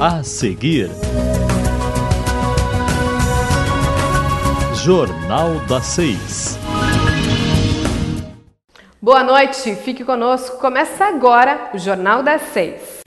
A seguir, Jornal das 6. Boa noite, fique conosco. Começa agora o Jornal das 6.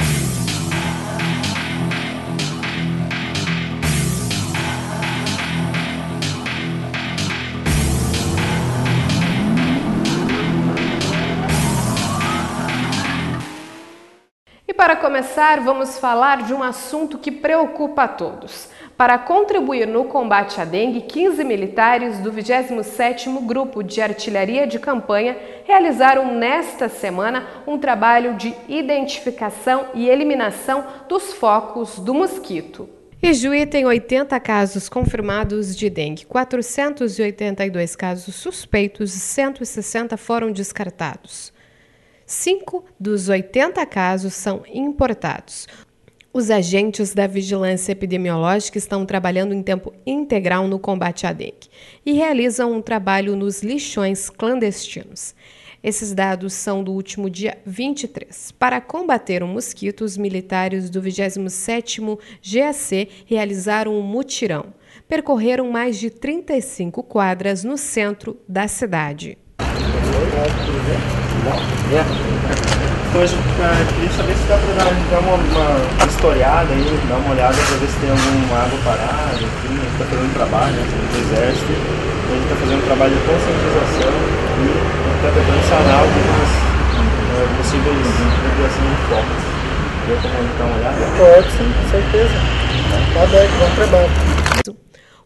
E para começar, vamos falar de um assunto que preocupa a todos. Para contribuir no combate à dengue, 15 militares do 27º Grupo de Artilharia de Campanha realizaram nesta semana um trabalho de identificação e eliminação dos focos do mosquito. Ijuí tem 80 casos confirmados de dengue, 482 casos suspeitos e 160 foram descartados. 5 dos 80 casos são importados. Os agentes da vigilância epidemiológica estão trabalhando em tempo integral no combate à dengue e realizam um trabalho nos lixões clandestinos. Esses dados são do último dia 23. Para combater o mosquito, os militares do 27º GAC realizaram um mutirão. Percorreram mais de 35 quadras no centro da cidade. Hoje, queria saber se dá para dar uma historiada aí, dar uma olhada para ver se tem alguma água parada, enfim, a gente está fazendo um trabalho do Exército, a gente está fazendo um trabalho de conscientização e está tentando sanar algumas possíveis desviações de focos. Queria dar uma olhada? Pode sim, com certeza. Está aberto, bom trabalho.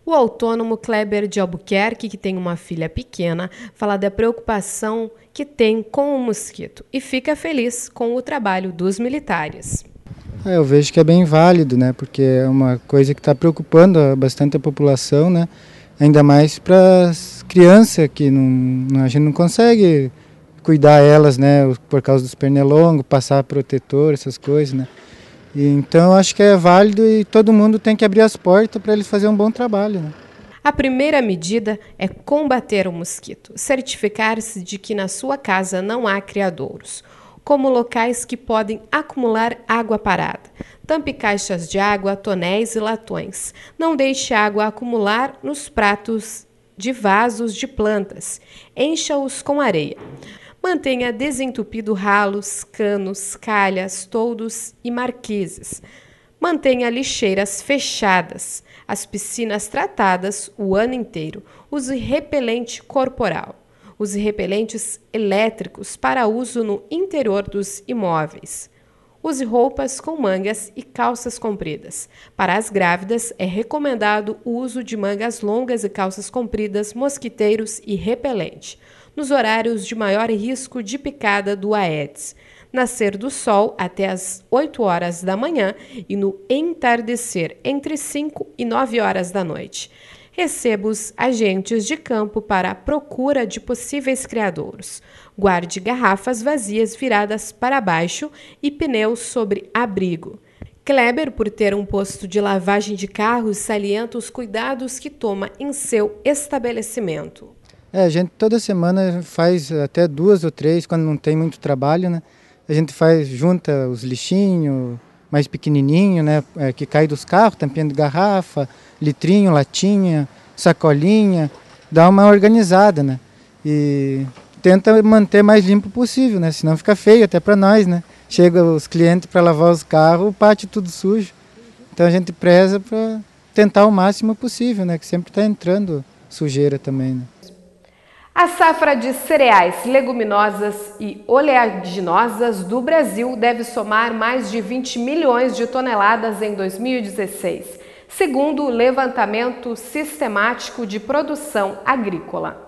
O autônomo Kleber de Albuquerque, que tem uma filha pequena, fala da preocupação que tem com o mosquito e fica feliz com o trabalho dos militares. Eu vejo que é bem válido, né? Porque é uma coisa que está preocupando bastante a população, né? Ainda mais para as crianças que a gente não consegue cuidar elas, né? Por causa dos pernilongos, passar protetor, essas coisas, né? Então, acho que é válido e todo mundo tem que abrir as portas para eles fazerem um bom trabalho, né? A primeira medida é combater o mosquito, certificar-se de que na sua casa não há criadouros, como locais que podem acumular água parada. Tampe caixas de água, tonéis e latões. Não deixe água acumular nos pratos de vasos de plantas. Encha-os com areia. Mantenha desentupido ralos, canos, calhas, toldos e marquises. Mantenha lixeiras fechadas, as piscinas tratadas o ano inteiro. Use repelente corporal. Use repelentes elétricos para uso no interior dos imóveis. Use roupas com mangas e calças compridas. Para as grávidas, é recomendado o uso de mangas longas e calças compridas, mosquiteiros e repelente, nos horários de maior risco de picada do Aedes, nascer do sol até as 8 horas da manhã e no entardecer entre 5 e 9 horas da noite. Receba os agentes de campo para a procura de possíveis criadouros. Guarde garrafas vazias viradas para baixo e pneus sobre abrigo. Kleber, por ter um posto de lavagem de carros, salienta os cuidados que toma em seu estabelecimento. A gente toda semana faz até 2 ou 3, quando não tem muito trabalho, né? A gente junta os lixinhos mais pequenininhos, né? Que cai dos carros, tampinha de garrafa, litrinho, latinha, sacolinha, dá uma organizada, né? E tenta manter mais limpo possível, né? Senão fica feio até para nós, né? Chega os clientes para lavar os carros, o pátio tudo sujo. Então a gente preza para tentar o máximo possível, né? Que sempre está entrando sujeira também, né? A safra de cereais, leguminosas e oleaginosas do Brasil deve somar mais de 20 milhões de toneladas em 2016, segundo o levantamento sistemático de produção agrícola.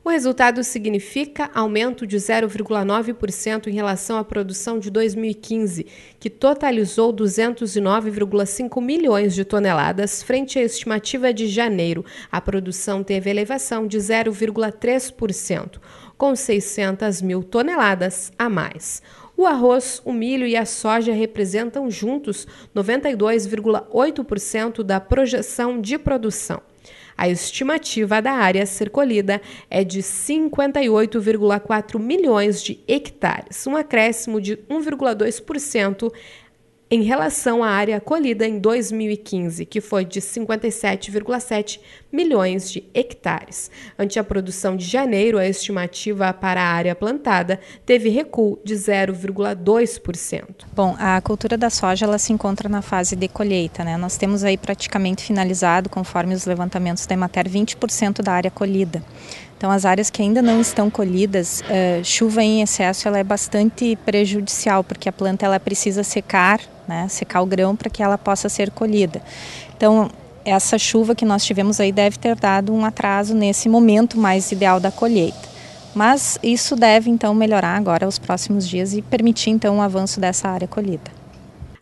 O resultado significa aumento de 0,9% em relação à produção de 2015, que totalizou 209,5 milhões de toneladas, frente à estimativa de janeiro. A produção teve elevação de 0,3%, com 600 mil toneladas a mais. O arroz, o milho e a soja representam juntos 92,8% da projeção de produção. A estimativa da área a ser colhida é de 58,4 milhões de hectares, um acréscimo de 1,2% em relação à área colhida em 2015, que foi de 57,7 milhões de hectares. Ante a produção de janeiro, a estimativa para a área plantada teve recuo de 0,2%. Bom, a cultura da soja ela se encontra na fase de colheita, né? Nós temos aí praticamente finalizado, conforme os levantamentos da Emater, 20% da área colhida. Então, as áreas que ainda não estão colhidas, chuva em excesso ela é bastante prejudicial, porque a planta ela precisa secar, né, secar o grão para que ela possa ser colhida. Então, essa chuva que nós tivemos aí deve ter dado um atraso nesse momento mais ideal da colheita. Mas isso deve, então, melhorar agora os próximos dias e permitir, então, o avanço dessa área colhida.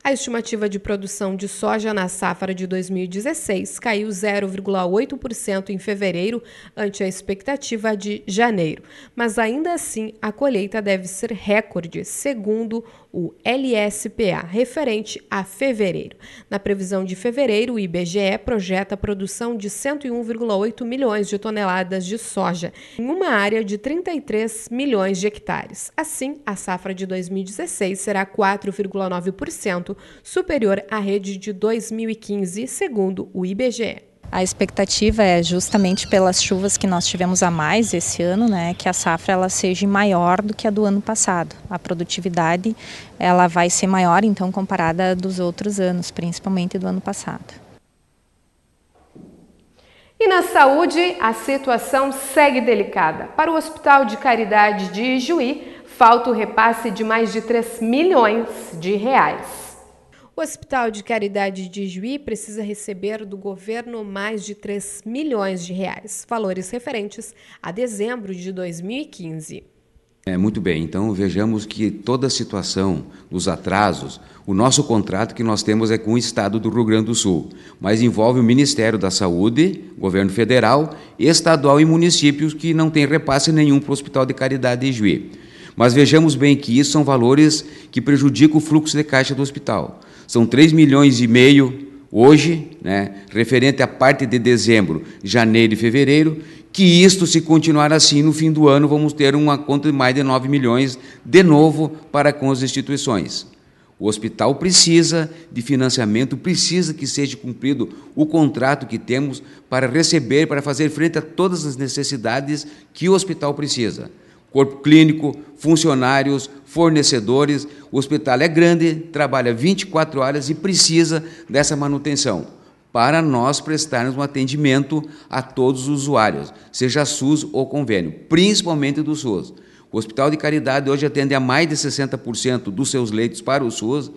A estimativa de produção de soja na safra de 2016 caiu 0,8% em fevereiro, ante a expectativa de janeiro. Mas ainda assim, a colheita deve ser recorde, segundo o LSPA, referente a fevereiro. Na previsão de fevereiro, o IBGE projeta a produção de 101,8 milhões de toneladas de soja, em uma área de 33 milhões de hectares. Assim, a safra de 2016 será 4,9% superior à rede de 2015, segundo o IBGE. A expectativa é justamente pelas chuvas que nós tivemos a mais esse ano, né, que a safra ela seja maior do que a do ano passado. A produtividade ela vai ser maior, então, comparada dos outros anos, principalmente do ano passado. E na saúde, a situação segue delicada. Para o Hospital de Caridade de Ijuí, falta o repasse de mais de 3 milhões de reais. O Hospital de Caridade de Ijuí precisa receber do governo mais de 3 milhões de reais, valores referentes a dezembro de 2015. Muito bem, então vejamos que toda a situação dos atrasos, o nosso contrato que nós temos é com o Estado do Rio Grande do Sul, mas envolve o Ministério da Saúde, governo federal, estadual e municípios que não tem repasse nenhum para o Hospital de Caridade de Ijuí. Mas vejamos bem que isso são valores que prejudicam o fluxo de caixa do hospital. São 3 milhões e meio hoje, né, referente à parte de dezembro, janeiro e fevereiro, que isto, se continuar assim, no fim do ano, vamos ter uma conta de mais de 9 milhões de novo para com as instituições. O hospital precisa de financiamento, precisa que seja cumprido o contrato que temos para receber, para fazer frente a todas as necessidades que o hospital precisa. Corpo clínico, funcionários, fornecedores. O hospital é grande, trabalha 24 horas e precisa dessa manutenção para nós prestarmos um atendimento a todos os usuários, seja SUS ou convênio, principalmente do SUS. O Hospital de Caridade hoje atende a mais de 60% dos seus leitos para o SUS.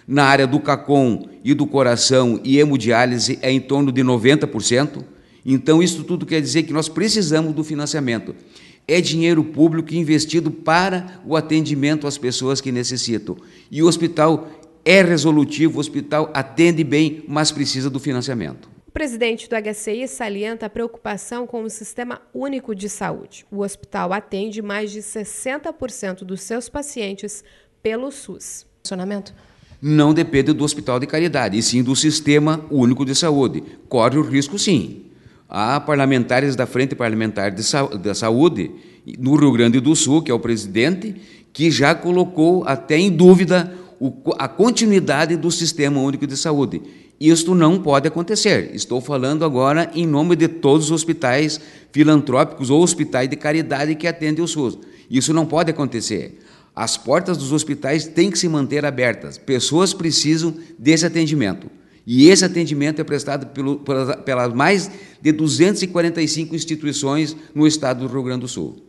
Na área do CACOM e do coração e hemodiálise é em torno de 90%. Então, isso tudo quer dizer que nós precisamos do financiamento. É dinheiro público investido para o atendimento às pessoas que necessitam. E o hospital é resolutivo, o hospital atende bem, mas precisa do financiamento. O presidente do HCI salienta a preocupação com o Sistema Único de Saúde. O hospital atende mais de 60% dos seus pacientes pelo SUS. Funcionamento? Não depende do Hospital de Caridade, e sim do Sistema Único de Saúde. Corre o risco, sim. Há parlamentares da Frente Parlamentar da Saúde, no Rio Grande do Sul, que é o presidente, que já colocou até em dúvida a continuidade do Sistema Único de Saúde. Isto não pode acontecer. Estou falando agora em nome de todos os hospitais filantrópicos ou hospitais de caridade que atendem o SUS. Isso não pode acontecer. As portas dos hospitais têm que se manter abertas. Pessoas precisam desse atendimento. E esse atendimento é prestado pelas mais de 245 instituições no estado do Rio Grande do Sul.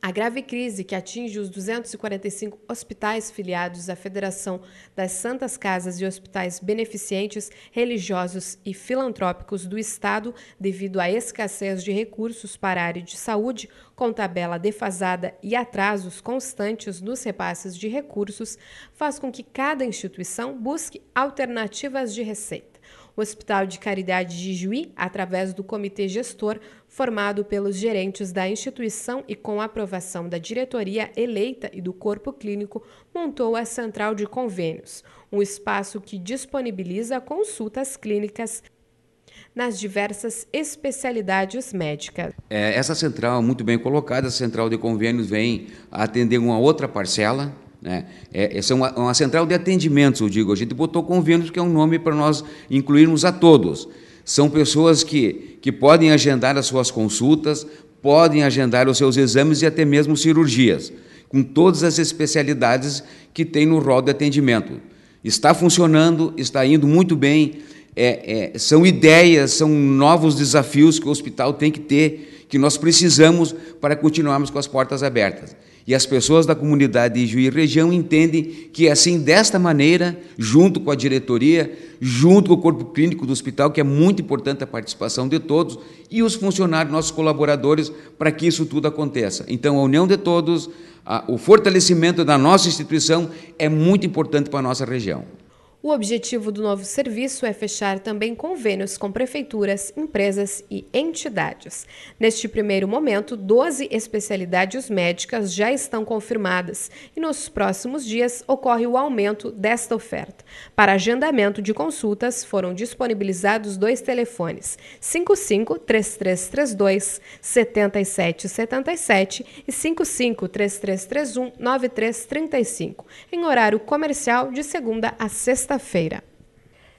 A grave crise que atinge os 245 hospitais filiados à Federação das Santas Casas e Hospitais Beneficentes, Religiosos e Filantrópicos do Estado, devido à escassez de recursos para a área de saúde, com tabela defasada e atrasos constantes nos repasses de recursos, faz com que cada instituição busque alternativas de receita. O Hospital de Caridade de Ijuí, através do comitê gestor, formado pelos gerentes da instituição e com a aprovação da diretoria eleita e do corpo clínico, montou a Central de Convênios, um espaço que disponibiliza consultas clínicas nas diversas especialidades médicas. Essa central, muito bem colocada, a Central de Convênios vem atender uma outra parcela, né? Essa é uma central de atendimentos, eu digo. A gente botou convênios, que é um nome para nós incluirmos a todos. São pessoas que podem agendar as suas consultas, podem agendar os seus exames e até mesmo cirurgias, com todas as especialidades que tem no rol de atendimento. Está funcionando, está indo muito bem, são ideias, são novos desafios que o hospital tem que ter, que nós precisamos para continuarmos com as portas abertas. E as pessoas da comunidade de Ijuí região entendem que é assim, desta maneira, junto com a diretoria, junto com o corpo clínico do hospital, que é muito importante a participação de todos, e os funcionários, nossos colaboradores, para que isso tudo aconteça. Então, a união de todos, o fortalecimento da nossa instituição é muito importante para a nossa região. O objetivo do novo serviço é fechar também convênios com prefeituras, empresas e entidades. Neste primeiro momento, 12 especialidades médicas já estão confirmadas e nos próximos dias ocorre o aumento desta oferta. Para agendamento de consultas, foram disponibilizados 2 telefones, 55-3332-7777 e 55-3331-9335, em horário comercial de segunda a sexta-feira.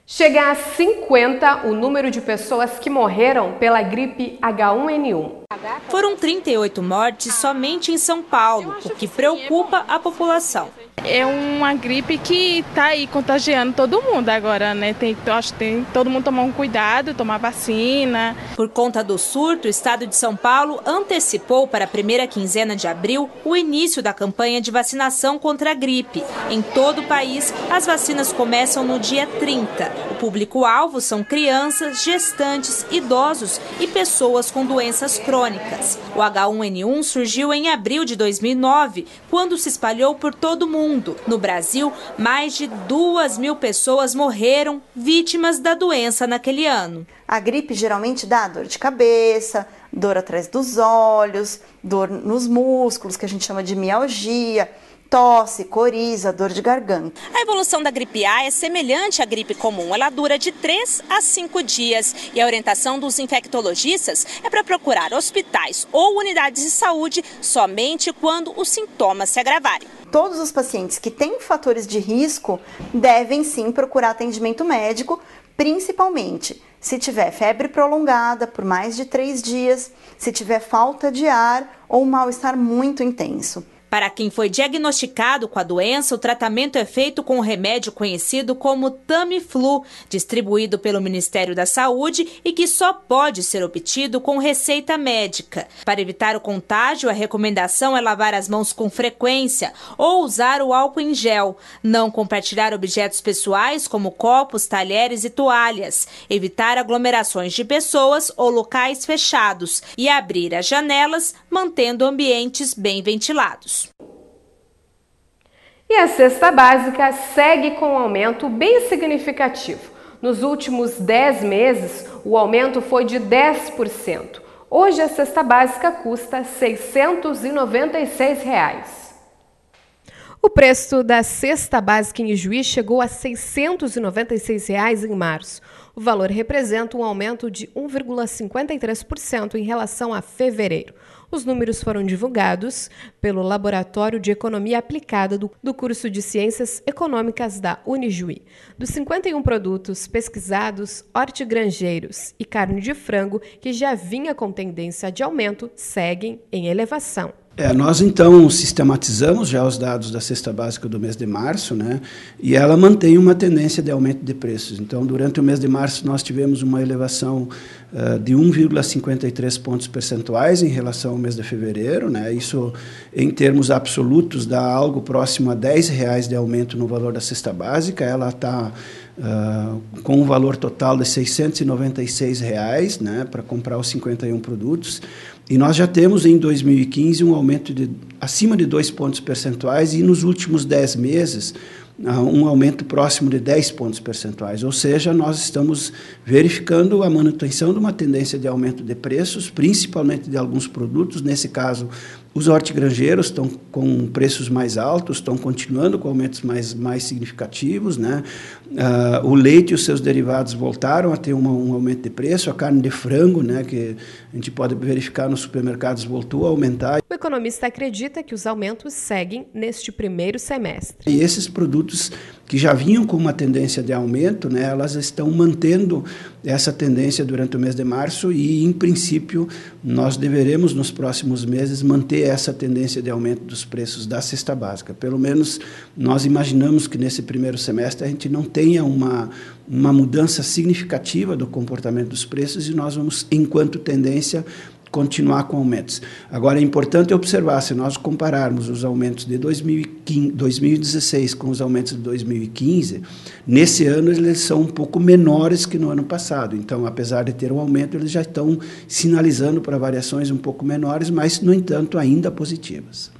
Chega a 50 o número de pessoas que morreram pela gripe H1N1. Foram 38 mortes somente em São Paulo, o que preocupa a população. É uma gripe que está aí contagiando todo mundo agora, né? Acho que tem todo mundo tomar um cuidado, tomar vacina. Por conta do surto, o estado de São Paulo antecipou para a primeira quinzena de abril o início da campanha de vacinação contra a gripe. Em todo o país, as vacinas começam no dia 30. O público-alvo são crianças, gestantes, idosos e pessoas com doenças crônicas. O H1N1 surgiu em abril de 2009, quando se espalhou por todo o mundo. No Brasil, mais de 2.000 pessoas morreram vítimas da doença naquele ano. A gripe geralmente dá dor de cabeça, dor atrás dos olhos, dor nos músculos, que a gente chama de mialgia, tosse, coriza, dor de garganta. A evolução da gripe A é semelhante à gripe comum. Ela dura de 3 a 5 dias. E a orientação dos infectologistas é para procurar hospitais ou unidades de saúde somente quando os sintomas se agravarem. Todos os pacientes que têm fatores de risco devem sim procurar atendimento médico, principalmente se tiver febre prolongada por mais de 3 dias, se tiver falta de ar ou mal-estar muito intenso. Para quem foi diagnosticado com a doença, o tratamento é feito com um remédio conhecido como Tamiflu, distribuído pelo Ministério da Saúde e que só pode ser obtido com receita médica. Para evitar o contágio, a recomendação é lavar as mãos com frequência ou usar o álcool em gel. Não compartilhar objetos pessoais como copos, talheres e toalhas. Evitar aglomerações de pessoas ou locais fechados e abrir as janelas, mantendo ambientes bem ventilados. E a cesta básica segue com um aumento bem significativo. Nos últimos 10 meses, o aumento foi de 10%. Hoje a cesta básica custa R$ 696. O preço da cesta básica em Ijuí chegou a R$ 696 em março. O valor representa um aumento de 1,53% em relação a fevereiro. Os números foram divulgados pelo Laboratório de Economia Aplicada do curso de Ciências Econômicas da Unijuí. Dos 51 produtos pesquisados, hortigranjeiros e carne de frango, que já vinha com tendência de aumento, seguem em elevação. Nós então sistematizamos já os dados da cesta básica do mês de março, né? E ela mantém uma tendência de aumento de preços. Então, durante o mês de março, nós tivemos uma elevação de 1,53 pontos percentuais em relação ao mês de fevereiro, né? Isso, em termos absolutos, dá algo próximo a R$10 de aumento no valor da cesta básica. Ela está com um valor total de R$ 696, né, para comprar os 51 produtos. E nós já temos em 2015 um aumento de acima de 2 pontos percentuais e nos últimos 10 meses um aumento próximo de 10 pontos percentuais. Ou seja, nós estamos verificando a manutenção de uma tendência de aumento de preços, principalmente de alguns produtos, nesse caso Os hortigranjeiros estão com preços mais altos, estão continuando com aumentos mais significativos, né? O leite e os seus derivados voltaram a ter um aumento de preço. A carne de frango, né, que a gente pode verificar nos supermercados, voltou a aumentar. O economista acredita que os aumentos seguem neste primeiro semestre. E esses produtos que já vinham com uma tendência de aumento, né, elas estão mantendo essa tendência durante o mês de março e, em princípio, nós deveremos, nos próximos meses, manter essa tendência de aumento dos preços da cesta básica. Pelo menos, nós imaginamos que nesse primeiro semestre a gente não tenha uma mudança significativa do comportamento dos preços e nós vamos, enquanto tendência, continuar com aumentos. Agora, é importante observar, se nós compararmos os aumentos de 2016 com os aumentos de 2015, nesse ano eles são um pouco menores que no ano passado. Então, apesar de ter um aumento, eles já estão sinalizando para variações um pouco menores, mas, no entanto, ainda positivas.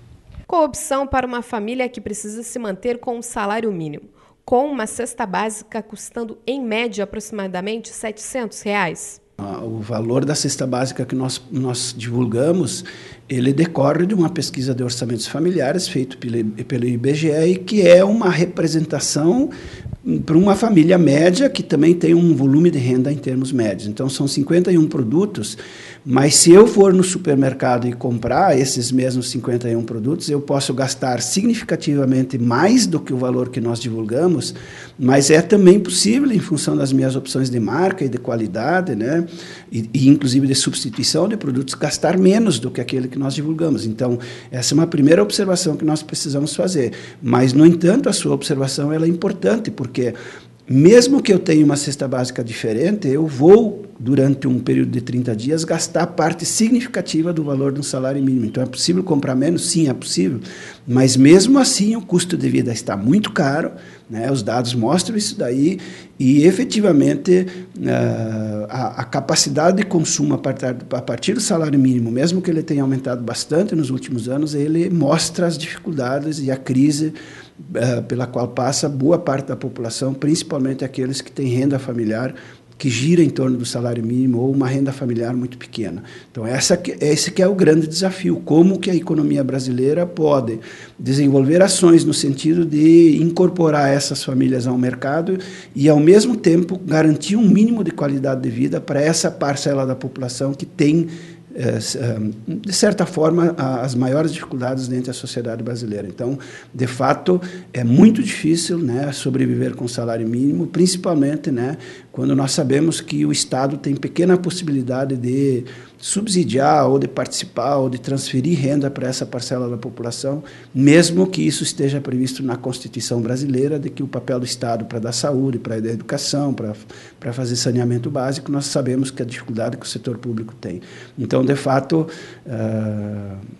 Qual a opção para uma família que precisa se manter com um salário mínimo, com uma cesta básica custando, em média, aproximadamente R$ 700? O valor da cesta básica que nós divulgamos, ele decorre de uma pesquisa de orçamentos familiares feita pelo IBGE e que é uma representação para uma família média que também tem um volume de renda em termos médios. Então, são 51 produtos, mas se eu for no supermercado e comprar esses mesmos 51 produtos, eu posso gastar significativamente mais do que o valor que nós divulgamos, mas é também possível, em função das minhas opções de marca e de qualidade, né, e inclusive de substituição de produtos, gastar menos do que aquele que nós divulgamos. Então, essa é uma primeira observação que nós precisamos fazer. Mas, no entanto, a sua observação ela é importante, porque mesmo que eu tenha uma cesta básica diferente, eu vou, durante um período de 30 dias, gastar parte significativa do valor de um salário mínimo. Então, é possível comprar menos? Sim, é possível. Mas, mesmo assim, o custo de vida está muito caro, né? Os dados mostram isso daí, e, efetivamente, a capacidade de consumo a partir do salário mínimo, mesmo que ele tenha aumentado bastante nos últimos anos, ele mostra as dificuldades e a crise pela qual passa boa parte da população, principalmente aqueles que têm renda familiar que gira em torno do salário mínimo ou uma renda familiar muito pequena. Então, esse que é o grande desafio, como que a economia brasileira pode desenvolver ações no sentido de incorporar essas famílias ao mercado e, ao mesmo tempo, garantir um mínimo de qualidade de vida para essa parcela da população que tem, de certa forma, as maiores dificuldades dentro da sociedade brasileira. Então, de fato, é muito difícil, né, sobreviver com salário mínimo, principalmente, né, quando nós sabemos que o Estado tem pequena possibilidade de subsidiar ou de participar ou de transferir renda para essa parcela da população, mesmo que isso esteja previsto na Constituição brasileira, de que o papel do Estado para dar saúde, para dar educação, para fazer saneamento básico, nós sabemos que a dificuldade que o setor público tem. Então, de fato,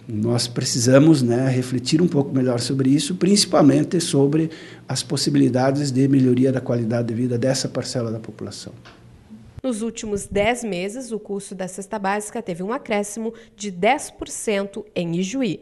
nós precisamos, né, refletir um pouco melhor sobre isso, principalmente sobre as possibilidades de melhoria da qualidade de vida dessa parcela da população. Nos últimos 10 meses, o custo da cesta básica teve um acréscimo de 10% em Ijuí.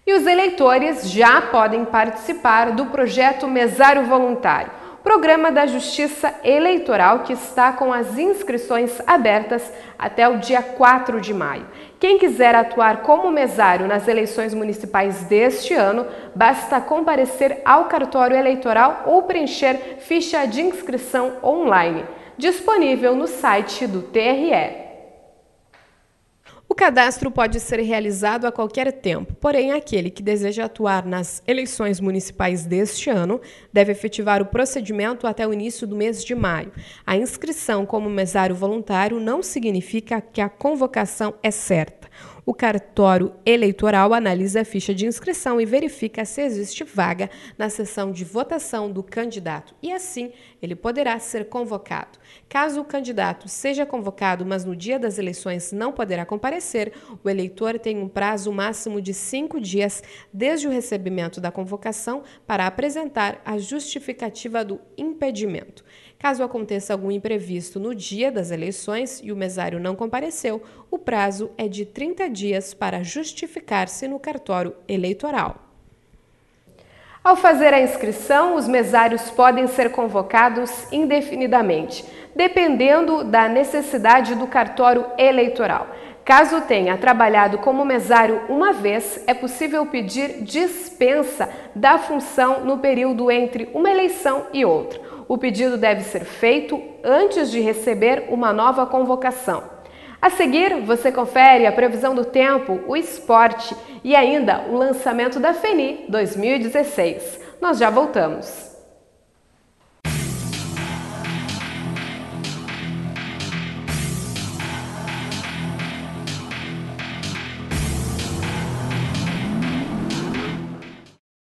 E os eleitores já podem participar do projeto Mesário Voluntário, programa da Justiça Eleitoral que está com as inscrições abertas até o dia 4 de maio. Quem quiser atuar como mesário nas eleições municipais deste ano, basta comparecer ao cartório eleitoral ou preencher ficha de inscrição online, disponível no site do TRE. O cadastro pode ser realizado a qualquer tempo, porém aquele que deseja atuar nas eleições municipais deste ano deve efetivar o procedimento até o início do mês de maio. A inscrição como mesário voluntário não significa que a convocação é certa. O cartório eleitoral analisa a ficha de inscrição e verifica se existe vaga na sessão de votação do candidato e, assim, ele poderá ser convocado. Caso o candidato seja convocado, mas no dia das eleições não poderá comparecer, o eleitor tem um prazo máximo de 5 dias desde o recebimento da convocação para apresentar a justificativa do impedimento. Caso aconteça algum imprevisto no dia das eleições e o mesário não compareceu, o prazo é de 30 dias para justificar-se no cartório eleitoral. Ao fazer a inscrição, os mesários podem ser convocados indefinidamente, dependendo da necessidade do cartório eleitoral. Caso tenha trabalhado como mesário uma vez, é possível pedir dispensa da função no período entre uma eleição e outra. O pedido deve ser feito antes de receber uma nova convocação. A seguir, você confere a previsão do tempo, o esporte e ainda o lançamento da FENI 2016. Nós já voltamos.